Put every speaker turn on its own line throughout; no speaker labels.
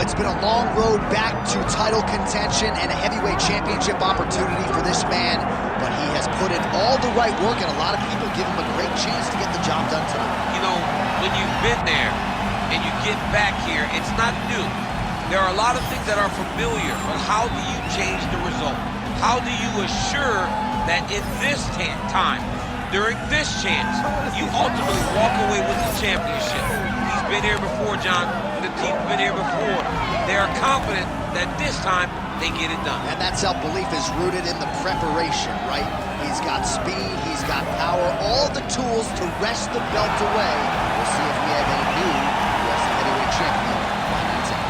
Well, it's been a long road back to title contention and a heavyweight championship opportunity for this man, but he has put in all the right work, and a lot of people give him a great chance to get the job done tonight.
You know, when you've been there and you get back here, it's not new. There are a lot of things that are familiar, but how do you change the result? How do you assure that in this time, during this chance, you ultimately walk away with the championship? He's been here before, John. The team's been here before. They are confident that this time they get it done.
And that self-belief is rooted in the preparation, right? He's got speed, he's got power, all the tools to wrest the belt away. We'll see if we have a new UFC heavyweight champion by night's end.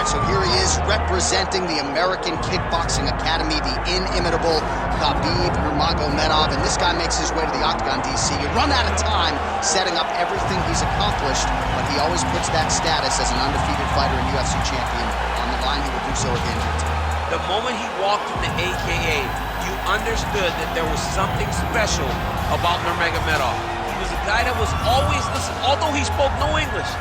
So here he is representing the American Kickboxing Academy, the inimitable Khabib Nurmagomedov, and this guy makes his way to the octagon, DC. You run out of time setting up everything he's accomplished, but he always puts that status as an undefeated fighter and UFC champion on the line. He will do so again here tonight.
The moment he walked in the AKA, you understood that there was something special about Nurmagomedov. He was a guy that was always listening, although he spoke no English.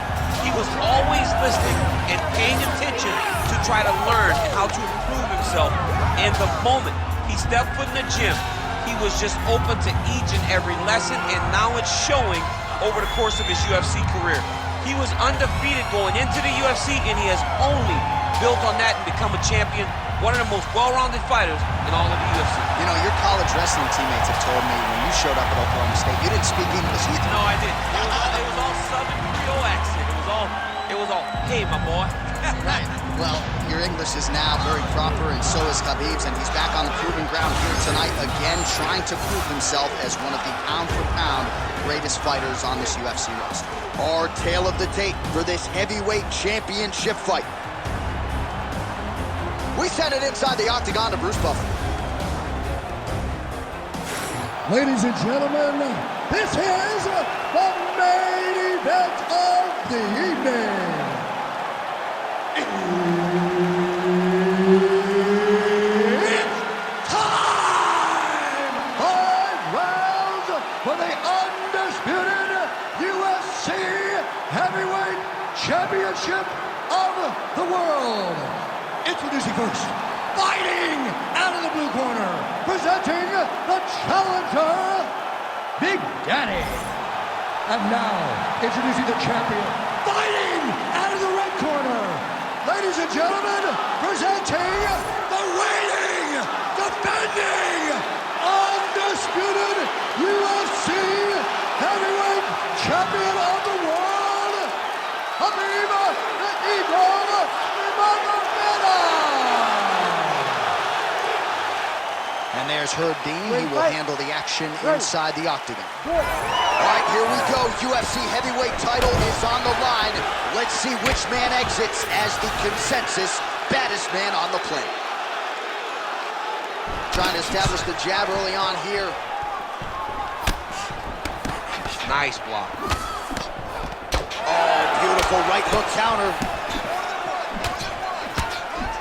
He was always listening and paying attention to try to learn how to improve himself. And the moment he stepped foot in the gym, he was just open to each and every lesson, and now it's showing over the course of his UFC career. He was undefeated going into the UFC, and he has only built on that and become a champion, one of the most well-rounded fighters in all of the UFC.
You know, your college wrestling teammates have told me when you showed up at Oklahoma State, you didn't speak English either.
No, I didn't. It was all Southern Creole accent. It was all, hey, my boy.
Right. Well, your English is now very proper, and so is Khabib's, and he's back on the proving ground here tonight, again trying to prove himself as one of the pound-for-pound greatest fighters on this UFC roster. Our tale of the tape for this heavyweight championship fight. We send it inside the octagon to Bruce Buffer.
Ladies and gentlemen, this is the main event of the evening. It's time! 5 rounds for the undisputed UFC Heavyweight Championship of the world. Introducing first, fighting out of the blue corner, presenting the challenger, Big Daddy. And now, introducing the champion, fighting out of the red corner. Ladies and gentlemen, presenting the reigning, defending, undisputed UFC heavyweight champion of the world, Khabib Nurmagomedov.
And there's Herb Dean. He will handle the action inside the octagon. All right, here we go. UFC heavyweight title is on the line. Let's see which man exits as the consensus baddest man on the planet. Trying to establish the jab early on here.
Nice block.
Oh, beautiful right hook counter.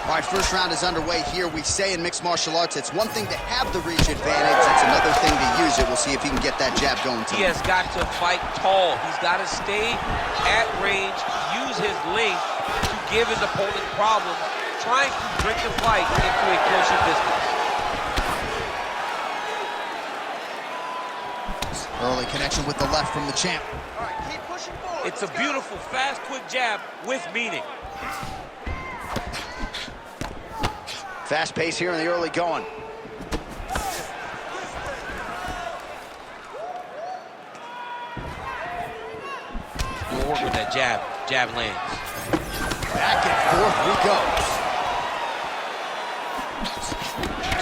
All right, first round is underway here. We say in mixed martial arts, it's one thing to have the reach advantage. It's another thing to use it. We'll see if he can get that jab going too.
He has got to fight tall. He's got to stay at range, use his length to give his opponent problems, trying to bring the fight into a closer distance.
Early connection with the left from the champ.
All right, keep pushing forward. It's a beautiful, fast, quick jab with meaning.
Fast pace here in the early going.
We'll work with that jab. Jab lands.
Back and forth we go.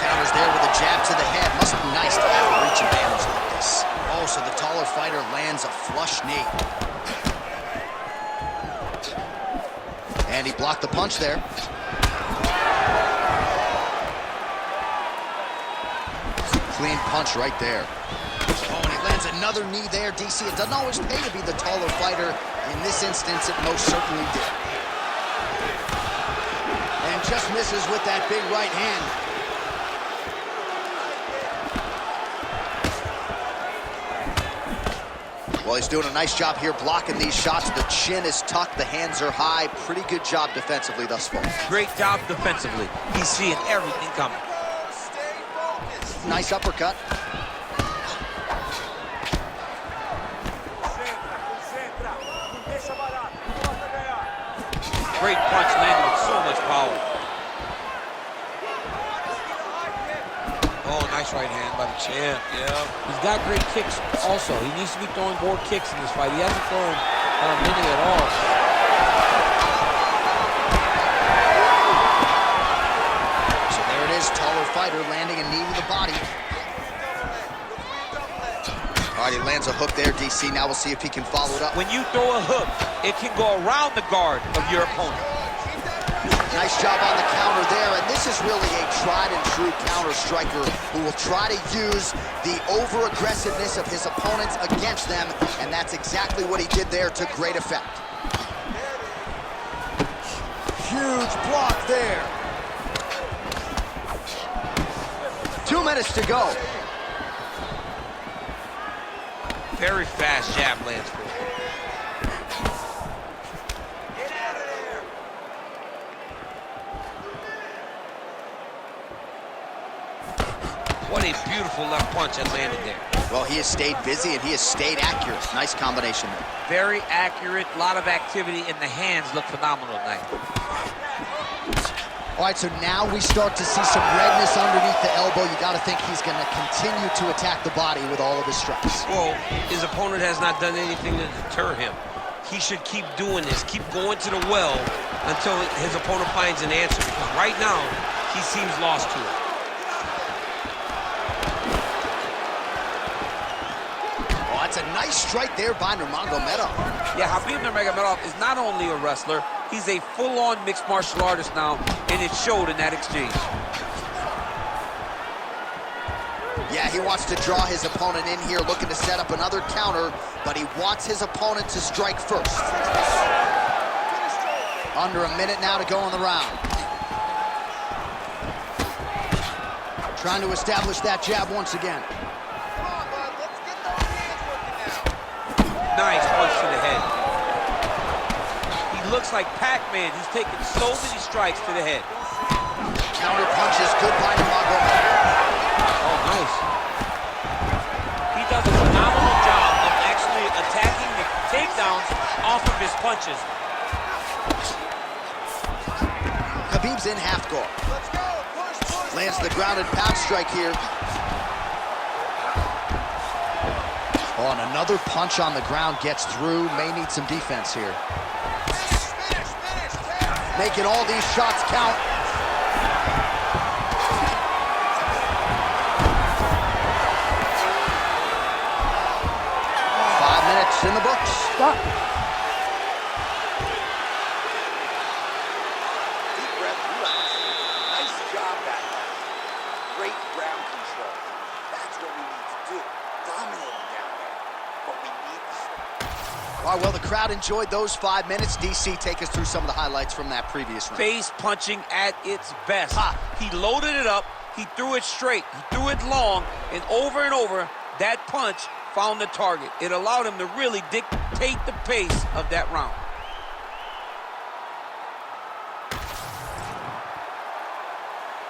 Counters there with a jab to the head. Must be nice to have a reach advantage like this. Oh, so the taller fighter lands a flush knee. And he blocked the punch there. Clean punch right there. Oh, and he lands Lands another knee there, DC. It doesn't always pay to be the taller fighter. In this instance, it most certainly did. And just misses with that big right hand. Well, he's doing a nice job here blocking these shots. The chin is tucked, the hands are high. Pretty good job defensively thus far.
Great job defensively. He's seeing everything coming.
Nice uppercut.
Great punch landed with so much power. Oh, nice right hand by the champ, yeah. He's got great kicks also. He needs to be throwing more kicks in this fight. He hasn't thrown many at all.
So there it is, taller fighter landing a knee to the body. All right, he lands a hook there, DC. Now we'll see if he can follow it up.
When you throw a hook, it can go around the guard of your opponent.
Nice job on the counter there, and this is really a tried and true counter striker who will try to use the over-aggressiveness of his opponents against them, and that's exactly what he did there to great effect. Huge block there. 2 minutes to go.
Very fast jab lands for him. What a beautiful left punch that landed there.
Well, he has stayed busy and he has stayed accurate. Nice combination there.
Very accurate, a lot of activity, and the hands look phenomenal tonight.
All right, so now we start to see some redness underneath the elbow. You got to think he's going to continue to attack the body with all of his strikes.
Well, his opponent has not done anything to deter him. He should keep doing this, keep going to the well until his opponent finds an answer, because right now, he seems lost to it.
Oh, that's a nice strike there by Nurmagomedov.
Yeah, Khabib Nurmagomedov is not only a wrestler, he's a full-on mixed martial artist now, and it showed in that exchange.
Yeah, he wants to draw his opponent in here, looking to set up another counter, but he wants his opponent to strike first. Under a minute now to go in the round. Trying to establish that jab once again.
Nice punch to the head. He looks like Pac-Man. He's taking so many strikes to the head.
Counter punch is good by Nurmagomedov.
Oh, nice. He does a phenomenal job of actually attacking the takedowns off of his punches.
Khabib's in half guard. Lands the grounded pound strike here. Oh, and another punch on the ground gets through. May need some defense here. Making all these shots count. In the books. Stop. Deep breath, relax. Nice job back there. Great ground control. That's what we need to do. Dominating down there. But we need to stop. All right, well, the crowd enjoyed those 5 minutes. DC, take us through some of the highlights from that previous round.
Face punching at its best. He loaded it up. He threw it straight. He threw it long. And over, that punch found the target. It allowed him to really dictate the pace of that round.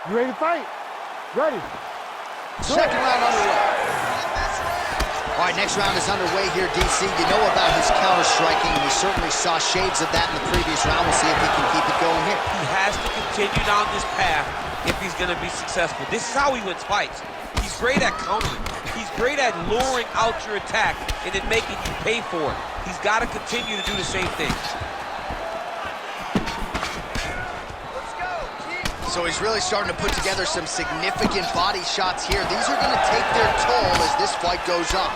You ready to fight? Ready.
Second round underway. All right, next round is underway here, DC. You know about his counter striking. We certainly saw shades of that in the previous round. We'll see if he can keep it going here.
He has to continue down this path if he's going to be successful. This is how he wins fights. He's great at countering. He's great at luring out your attack and then making you pay for it. He's got to continue to do the same thing.
So he's really starting to put together some significant body shots here. These are going to take their toll as this fight goes on.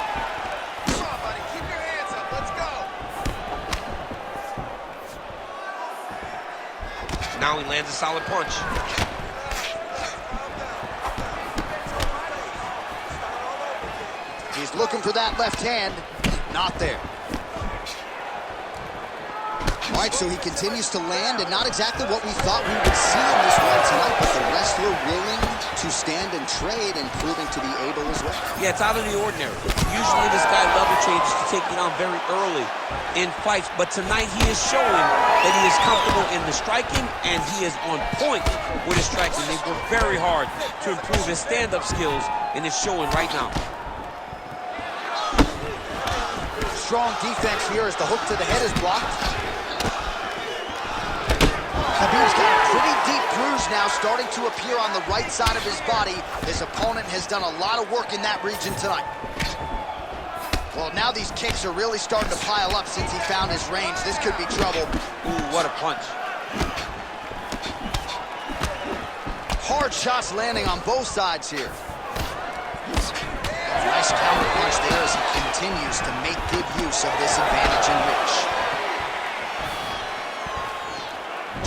Come on, buddy. Keep your hands up. Let's go.
Now he lands a solid punch.
looking for that left hand. Not there. All right, so he continues to land, and not exactly what we thought we would see in this one tonight, but the wrestler willing to stand and trade and proving to be able as well.
Yeah, it's out of the ordinary. Usually this guy level changes to take you down very early in fights, but tonight he is showing that he is comfortable in the striking, and he is on point with his striking. They've worked very hard to improve his stand-up skills, and it's showing right now.
Strong defense here as the hook to the head is blocked. Khabib's got a pretty deep bruise now starting to appear on the right side of his body. His opponent has done a lot of work in that region tonight. Well, now these kicks are really starting to pile up since he found his range. This could be trouble.
Ooh, what a punch.
Hard shots landing on both sides here. Nice counter punch there as he continues to make good use of this advantage in reach.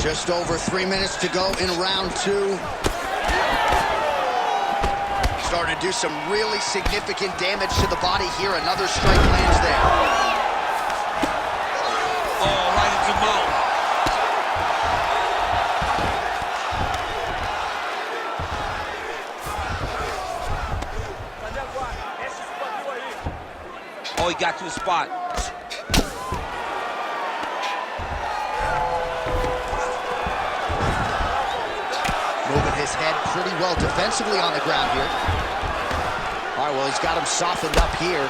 Just over 3 minutes to go in round 2. Starting to do some really significant damage to the body here. Another strike lands there.
Oh, right into mouth. Oh, he got to the spot.
Moving his head pretty well defensively on the ground here. All right, well, he's got him softened up here.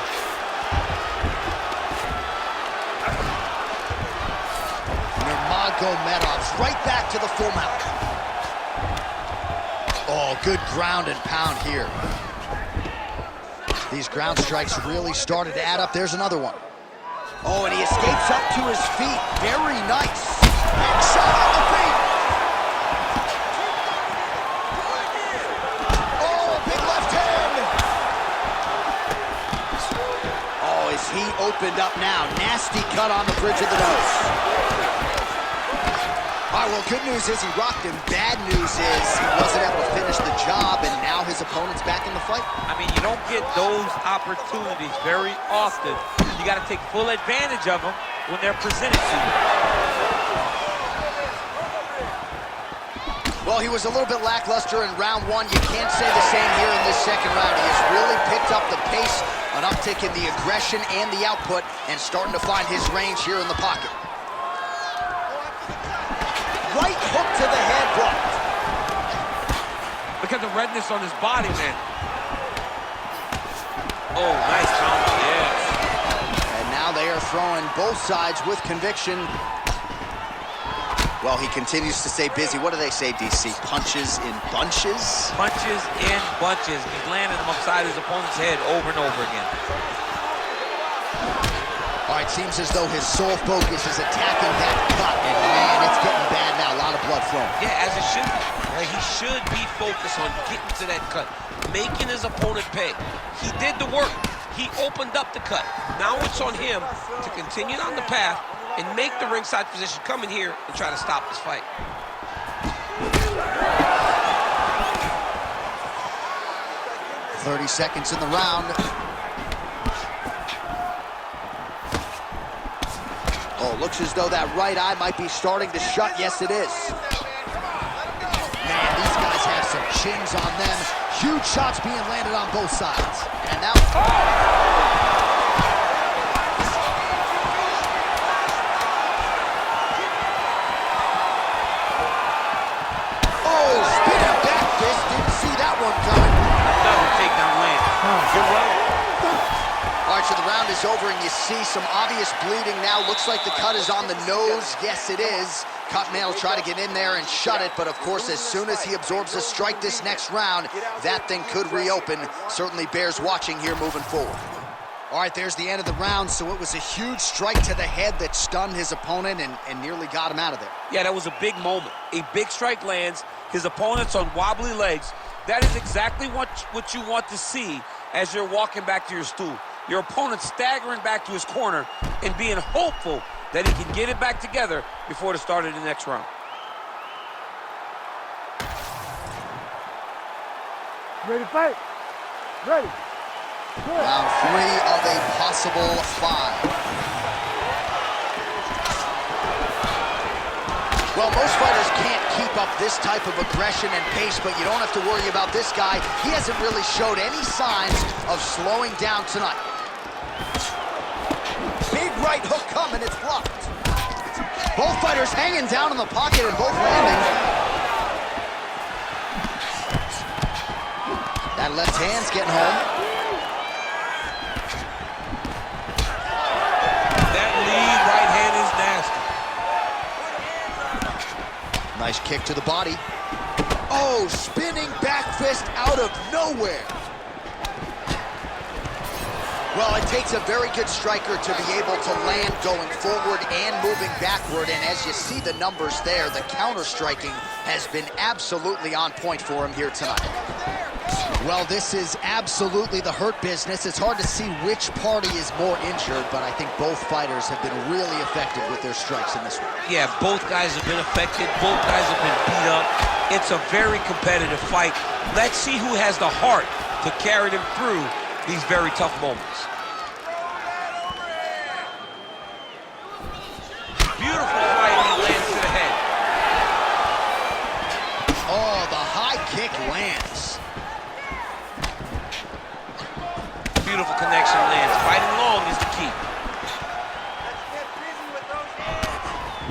Nurmagomedov's right back to the full mount. Oh, good ground and pound here. These ground strikes really started to add up. There's another one. Oh, and he escapes up to his feet. Very nice. Big shot on the feet. Oh, big left hand. Oh, his heat opened up now. Nasty cut on the bridge of the nose. All right, well, good news is he rocked him. Bad news is he wasn't able to finish the job, and now his opponent's back in the fight.
I mean, you don't get those opportunities very often. You got to take full advantage of them when they're presented to you.
Well, he was a little bit lackluster in round 1. You can't say the same here in this second round. He has really picked up the pace, an uptick in the aggression and the output, and starting to find his range here in the pocket. Right hook to the head blocked.
Look at the redness on his body, man. Oh, nice counter, yes.
And now they are throwing both sides with conviction. Well, he continues to stay busy. What do they say, DC? Punches in bunches?
Punches in bunches. He's landing them upside his opponent's head over and over again.
All right, seems as though his sole focus is attacking that cut, and man, it's getting bad now. A lot of blood flowing.
Yeah, as it should be. Right? He should be focused on getting to that cut, making his opponent pay. He did the work. He opened up the cut. Now it's on him to continue on the path and make the ringside position, come in here and try to stop this fight.
.30 seconds in the round. Oh, looks as though that right eye might be starting to shut. Yes, it is. Man, these guys have some chins on them. Huge shots being landed on both sides. And now... Oh, spinning back fist. Didn't see that one coming.
Another takedown land. Good run.
All right, so the round is over, and you see some obvious bleeding now. Looks like the cut is on the nose. Yes, it is. Cutman will try to get in there and shut it, but of course, as soon as he absorbs a strike this next round, that thing could reopen. Certainly bears watching here moving forward. All right, there's the end of the round, so it was a huge strike to the head that stunned his opponent and nearly got him out of there.
Yeah, that was a big moment. A big strike lands, his opponent's on wobbly legs. That is exactly what you want to see as you're walking back to your stool. Your opponent staggering back to his corner and being hopeful that he can get it back together before the start of the next round.
Ready to fight? Ready.
Round 3 of a possible 5. Well, most fighters can't keep up this type of aggression and pace, but you don't have to worry about this guy. He hasn't really showed any signs of slowing down tonight. Big right hook coming, it's blocked. Both fighters hanging down in the pocket and both landing. That left hand's getting home.
That lead right hand is nasty.
Nice kick to the body. Oh, spinning back fist out of nowhere. Well, it takes a very good striker to be able to land going forward and moving backward, and as you see the numbers there, the counter-striking has been absolutely on point for him here tonight. Well, this is absolutely the hurt business. It's hard to see which party is more injured, but I think both fighters have been really effective with their strikes in this one.
Yeah, both guys have been affected. Both guys have been beat up. It's a very competitive fight. Let's see who has the heart to carry them through these very tough moments. Beautiful fight, he lands to the head.
Oh, the high kick lands.
Beautiful connection lands. Fighting long is the key.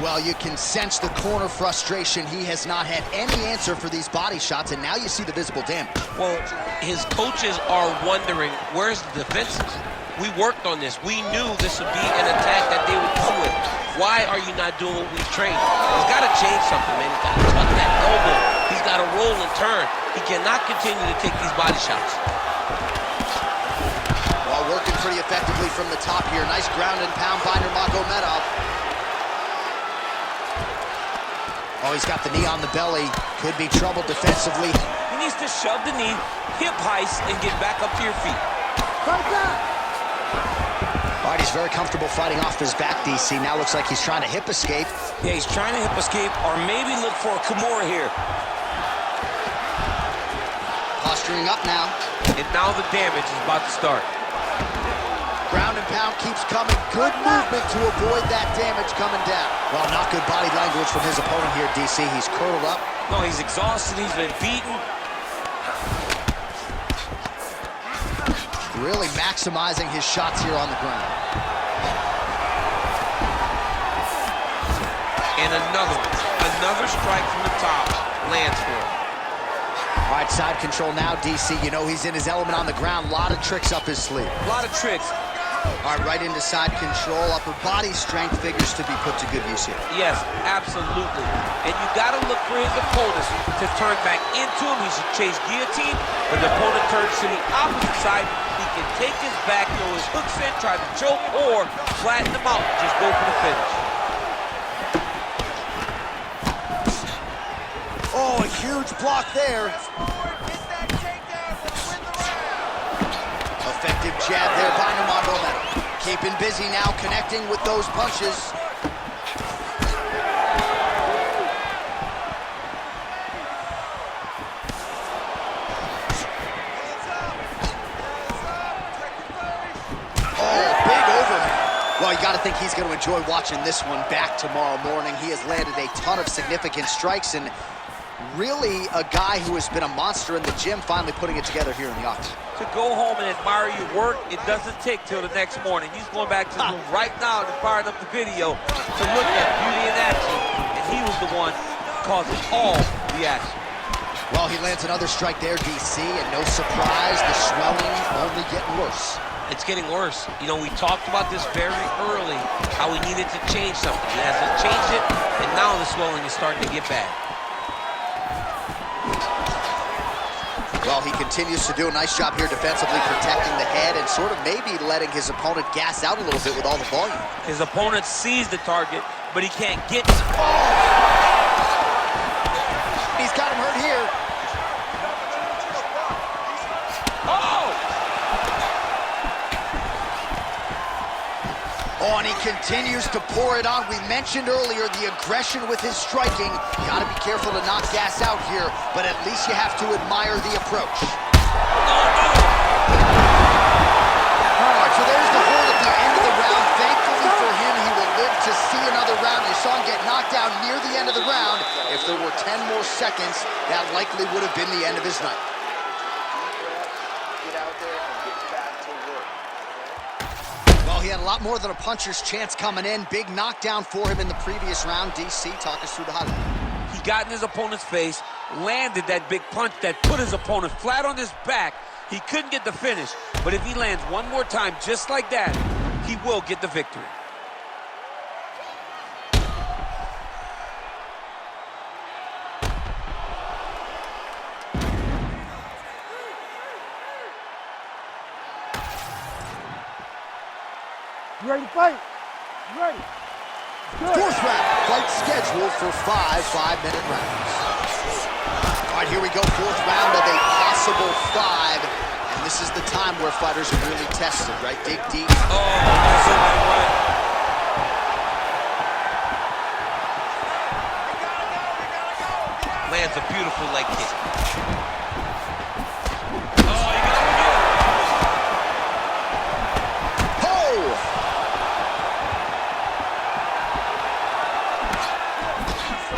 Well, you can sense the corner frustration. He has not had any answer for these body shots, and now you see the visible damage.
Well, his coaches are wondering, where's the defenses? We worked on this. We knew this would be an attack that they would do it. Why are you not doing what we trained? He's got to change something, man. He's got to tuck that elbow. He's got to roll and turn. He cannot continue to take these body shots.
Well, working pretty effectively from the top here. Nice ground and pound by Nurmagomedov. Oh, he's got the knee on the belly. Could be trouble defensively.
He needs to shove the knee, hip heist, and get back up to your feet.
Fight that!
All right, he's very comfortable fighting off his back, DC. Now looks like he's trying to hip escape.
Yeah, he's trying to hip escape, or maybe look for a Kimura here.
Posturing up now.
And now the damage is about to start.
Ground and pound keeps coming. Good movement to avoid that damage coming down. Well, not good body language from his opponent here, DC. He's curled up.
No, he's exhausted. He's been beaten.
Really maximizing his shots here on the ground.
And another strike from the top lands for him.
All right, side control now, DC. You know he's in his element on the ground. A lot of tricks up his sleeve.
A lot of tricks.
All right, right into side control. Upper body strength figures to be put to good use here.
Yes, absolutely. And you got to look for his opponents to turn back into him. He should chase guillotine. When the opponent turns to the opposite side, he can take his back, throw his hooks in, try to choke, or flatten him out. Just go for the finish.
Oh, a huge block there. Effective jab there by Nurmagomedov. Keeping busy now, connecting with those punches. Well, you got to think he's going to enjoy watching this one back tomorrow morning. He has landed a ton of significant strikes, and really a guy who has been a monster in the gym, finally putting it together here in the office.
To go home and admire your work, it doesn't take till the next morning. He's going back to the room right now and firing up the video to look at beauty in action, and he was the one causing all the action.
Well, he lands another strike there, DC, and no surprise, the swelling only getting worse.
It's getting worse. You know, we talked about this very early, how he needed to change something. He hasn't changed it, and now the swelling is starting to get bad.
Well, he continues to do a nice job here defensively, protecting the head and sort of maybe letting his opponent gas out a little bit with all the volume.
His opponent sees the target, but he can't get to it.
He's got him hurt here. Oh, and he continues to pour it on. We mentioned earlier the aggression with his striking. You got to be careful to not gas out here, but at least you have to admire the approach. 10 more seconds, that likely would have been the end of his night.
Get out there and get back to work.
Well, he had a lot more than a puncher's chance coming in. Big knockdown for him in the previous round. DC, talk us through the highlight.
He got in his opponent's face, landed that big punch that put his opponent flat on his back. He couldn't get the finish, but if he lands one more time just like that, he will get the victory.
You ready to fight? You ready? Good.
Fourth round, fight scheduled for 5 5-minute rounds. All right, here we go, fourth round of a possible 5. And this is the time where fighters are really tested, right? Dig deep.
Oh, that's a big one. Lands a beautiful leg kick. Oh, you got him again.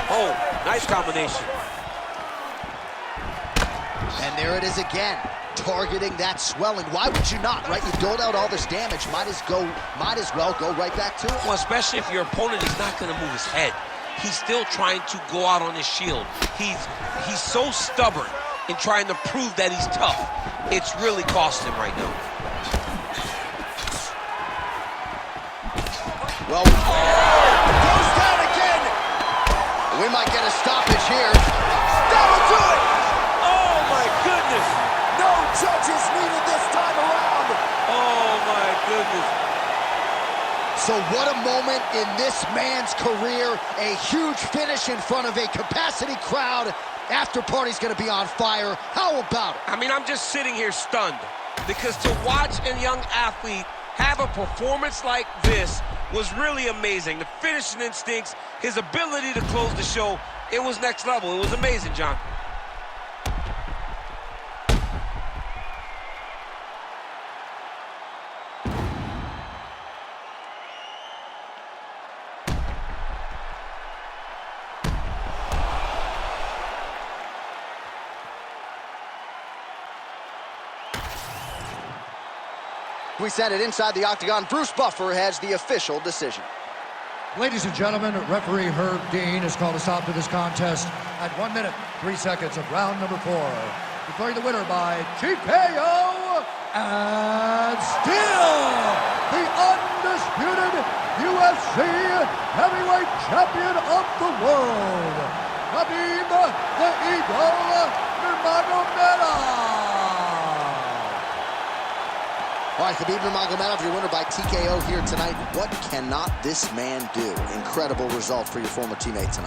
Oh, nice combination.
And there it is again, targeting that swelling. Why would you not, right? You doled out all this damage, might as well go right back to it.
Well, especially if your opponent is not going to move his head. He's still trying to go out on his shield. He's so stubborn in trying to prove that he's tough. It's really cost him right now.
Well, goes down again. We might get a stoppage here. That'll do it.
Oh, my goodness.
No judges needed this time around.
Oh, my goodness.
So what a moment in this man's career. A huge finish in front of a capacity crowd. After party's gonna be on fire. How about it?
I mean, I'm just sitting here stunned because to watch a young athlete have a performance like this was really amazing. The finishing instincts, his ability to close the show, it was next level. It was amazing, John.
We send it inside the octagon. Bruce Buffer has the official decision.
Ladies and gentlemen, referee Herb Dean has called a stop to this contest at 1 minute, 3 seconds of round number 4. Declaring the winner by TKO and still the undisputed UFC heavyweight champion of the world, Khabib the Eagle Nurmagomedov.
All right, Khabib Nurmagomedov, your winner by TKO here tonight. What cannot this man do? Incredible result for your former teammate tonight.